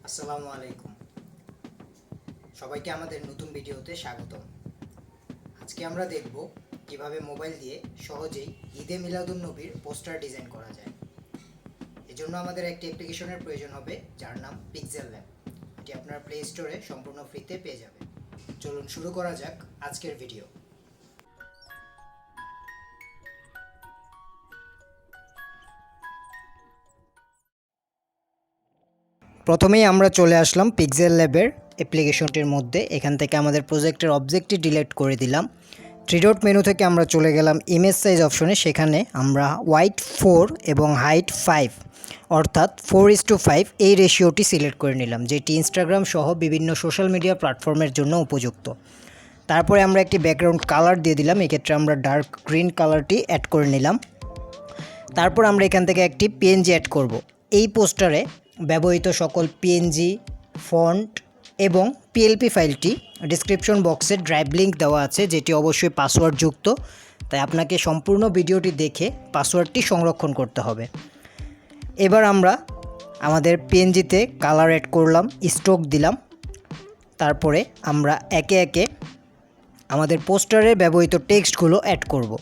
আসসালামু আলাইকুম। সবাইকে আমাদের নতুন ভিডিওতে স্বাগতম। আজকে আমরা দেখব কিভাবে মোবাইল দিয়ে সহজেই ঈদে মিলাদুন নবীর পোস্টার ডিজাইন করা যায়। এজন্য আমাদের একটি অ্যাপ্লিকেশনের প্রয়োজন হবে যার নাম পিক্সেল ল্যাব। এটি আপনার প্লে স্টোরে সম্পূর্ণ ফ্রিতে পেয়ে যাবেন। চলুন শুরু করা যাক আজকের ভিডিও। প্রথমেই আমরা চলে আসলাম পিক্সেল ল্যাবের অ্যাপ্লিকেশনটির মধ্যে। এখান থেকে আমাদের প্রজেক্টের অবজেক্টটি ডিলিট করে দিলাম। থ্রি ডট মেনু থেকে আমরা চলে গেলাম ইমেজ সাইজ অপশনে। সেখানে আমরা ওয়াইড 4 এবং হাইট 5 অর্থাৎ 4:5 এই রেশিওটি সিলেক্ট করে নিলাম, যেটি ইনস্টাগ্রাম সহ বিভিন্ন সোশ্যাল মিডিয়া প্ল্যাটফর্মের জন্য উপযুক্ত। তারপরে আমরা একটি ব্যাকগ্রাউন্ড কালার দিয়ে দিলাম। এক্ষেত্রে আমরা ডার্ক গ্রিন কালারটি অ্যাড করে নিলাম। তারপর আমরা এখান থেকে একটি পিএনজি অ্যাড করব। এই পোস্টারে ব্যবহৃত সকল পিএনজি, ফন্ট এবং পিএলপি ফাইলটি ডেসক্রিপশন বক্সে ড্রাইভ লিঙ্ক দেওয়া আছে, যেটি অবশ্যই পাসওয়ার্ডযুক্ত। তাই আপনাকে সম্পূর্ণ ভিডিওটি দেখে পাসওয়ার্ডটি সংরক্ষণ করতে হবে। এবার আমরা আমাদের পিএনজিতে কালার অ্যাড করলাম, স্ট্রোক দিলাম। তারপরে আমরা একে একে আমাদের পোস্টারে ব্যবহৃত টেক্সটগুলো অ্যাড করব।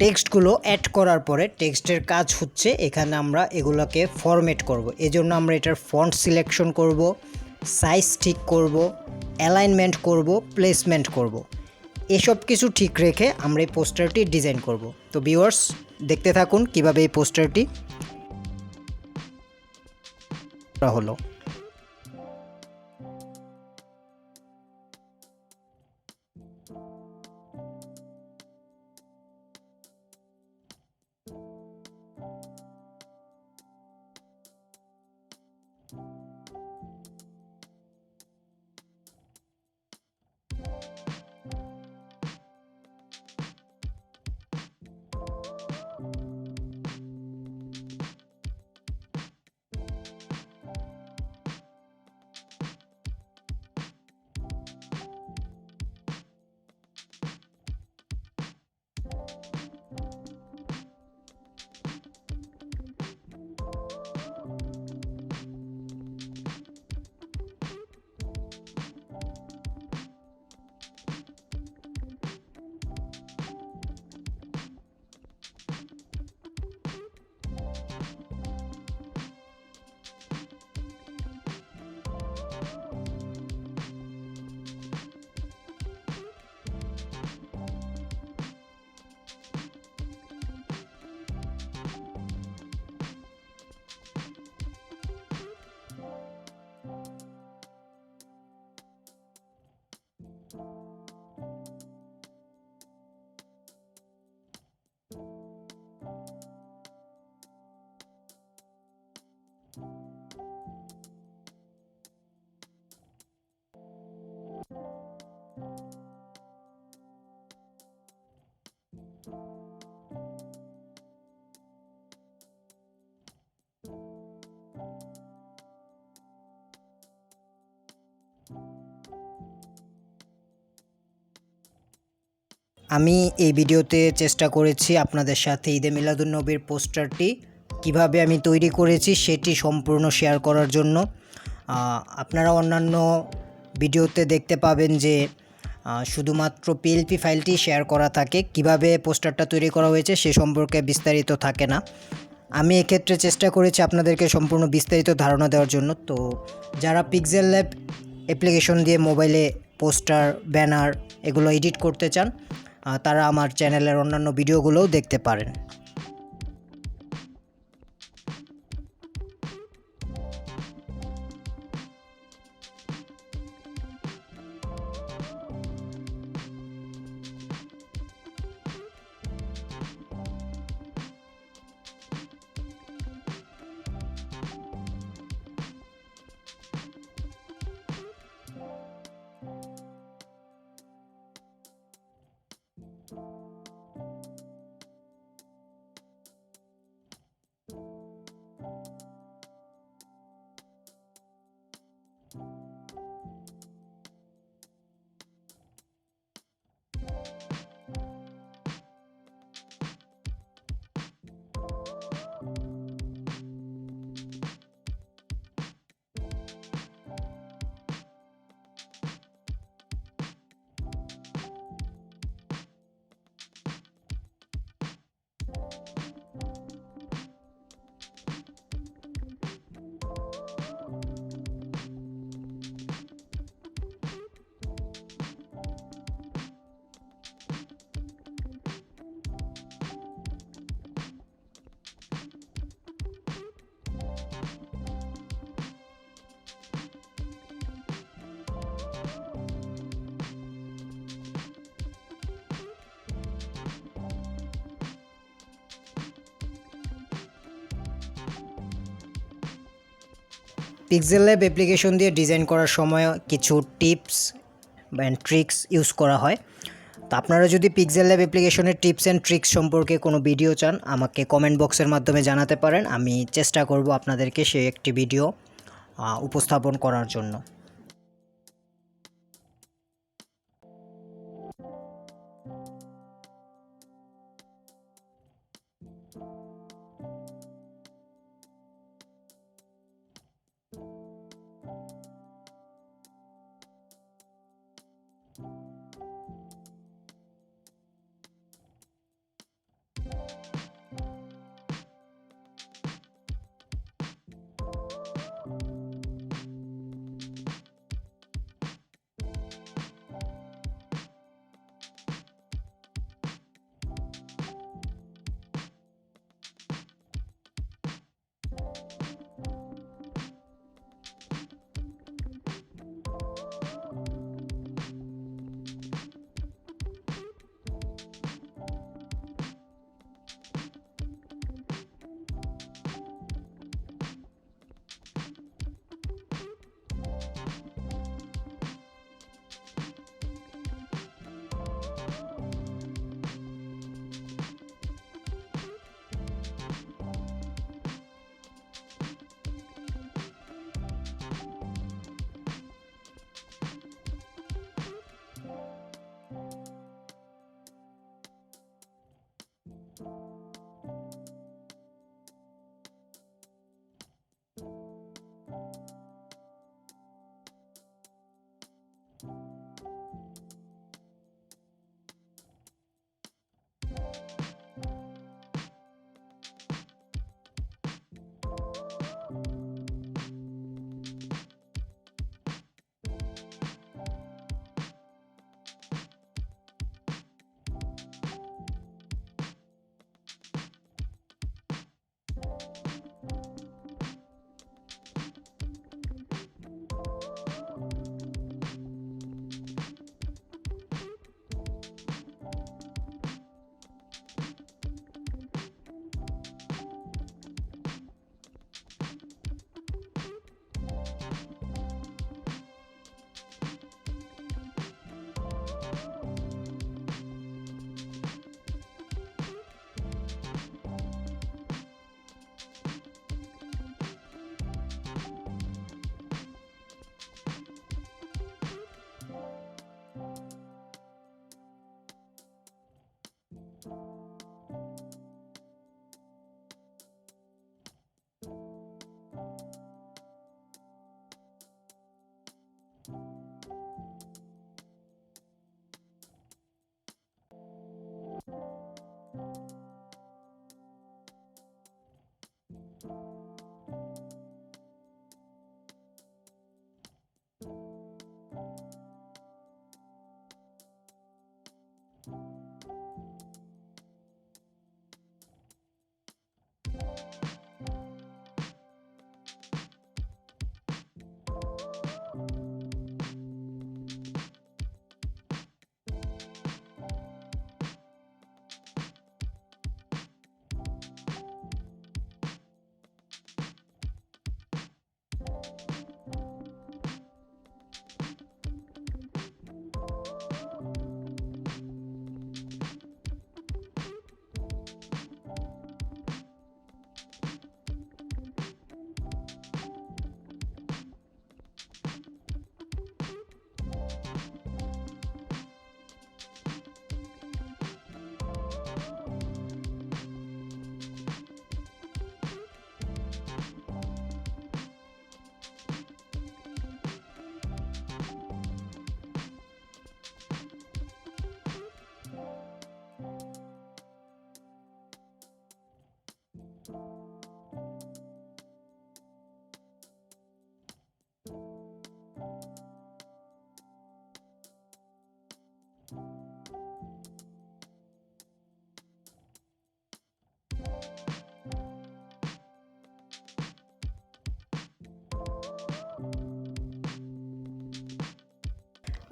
টেক্সটগুলো অ্যাড করার পরে টেক্সটের কাজ হচ্ছে এখানে আমরা এগুলোকে ফরম্যাট করব। এজন্য আমরা এটার ফন্ট সিলেকশন করব, সাইজ ঠিক করব, অ্যালাইনমেন্ট করব, প্লেসমেন্ট করব। এসব কিছু ঠিক রেখে আমরা এই পোস্টারটি ডিজাইন করব। তো ভিউয়ার্স, দেখতে থাকুন কিভাবে এই পোস্টারটি করা হলো। আমি এই ভিডিওতে চেষ্টা করেছি আপনাদের সাথে ঈদে মিলাদুন্নবীর পোস্টারটি কিভাবে আমি তৈরি করেছি সেটি সম্পূর্ণ শেয়ার করার জন্য। আপনারা অন্যান্য ভিডিওতে দেখতে পাবেন যে শুধুমাত্র পিএলপি ফাইলটি শেয়ার করা থাকে, কিভাবে পোস্টারটা তৈরি করা হয়েছে সে সম্পর্কে বিস্তারিত থাকে না। আমি এক্ষেত্রে চেষ্টা করেছি আপনাদেরকে সম্পূর্ণ বিস্তারিত ধারণা দেওয়ার জন্য। তো যারা পিক্সেল ল্যাব অ্যাপ্লিকেশন দিয়ে মোবাইলে পোস্টার, ব্যানার এগুলো এডিট করতে চান, তারা আমার চ্যানেলের অন্যান্য ভিডিওগুলোও দেখতে পারেন। পিক্সেল ল্যাব অ্যাপ্লিকেশন দিয়ে ডিজাইন করার সময় কিছু টিপস অ্যান্ড ট্রিক্স ইউজ করা হয়। তো আপনারা যদি পিক্সেল ল্যাব অ্যাপ্লিকেশনের টিপস অ্যান্ড ট্রিক্স সম্পর্কে কোনো ভিডিও চান, আমাকে কমেন্ট বক্সের মাধ্যমে জানাতে পারেন। আমি চেষ্টা করব আপনাদেরকে সেই একটি ভিডিও উপস্থাপন করার জন্য।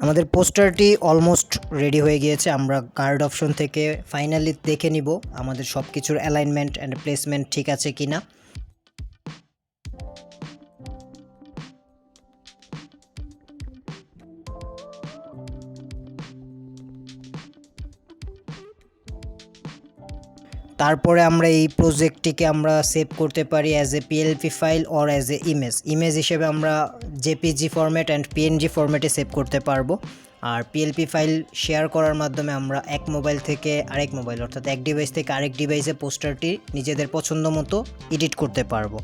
আমাদের পোস্টারটি অলমোস্ট রেডি হয়ে গিয়েছে। আমরা গার্ড অপশন থেকে ফাইনালি দেখে নিব আমাদের সব কিছুর অ্যালাইনমেন্ট অ্যান্ড প্লেসমেন্ট ঠিক আছে কিনা। তারপরে আমরা এই প্রজেক্টটিকে আমরা সেভ করতে পারি as a PLP file or as a image হিসেবে আমরা জেপিজি ফরম্যাট অ্যান্ড পিএনজি ফরম্যাটে সেভ করতে পারবো। আর পিএলপি ফাইল শেয়ার করার মাধ্যমে আমরা এক মোবাইল থেকে আরেক মোবাইল অর্থাৎ এক ডিভাইস থেকে আরেক ডিভাইসে পোস্টারটি নিজেদের পছন্দ মতো এডিট করতে পারবো।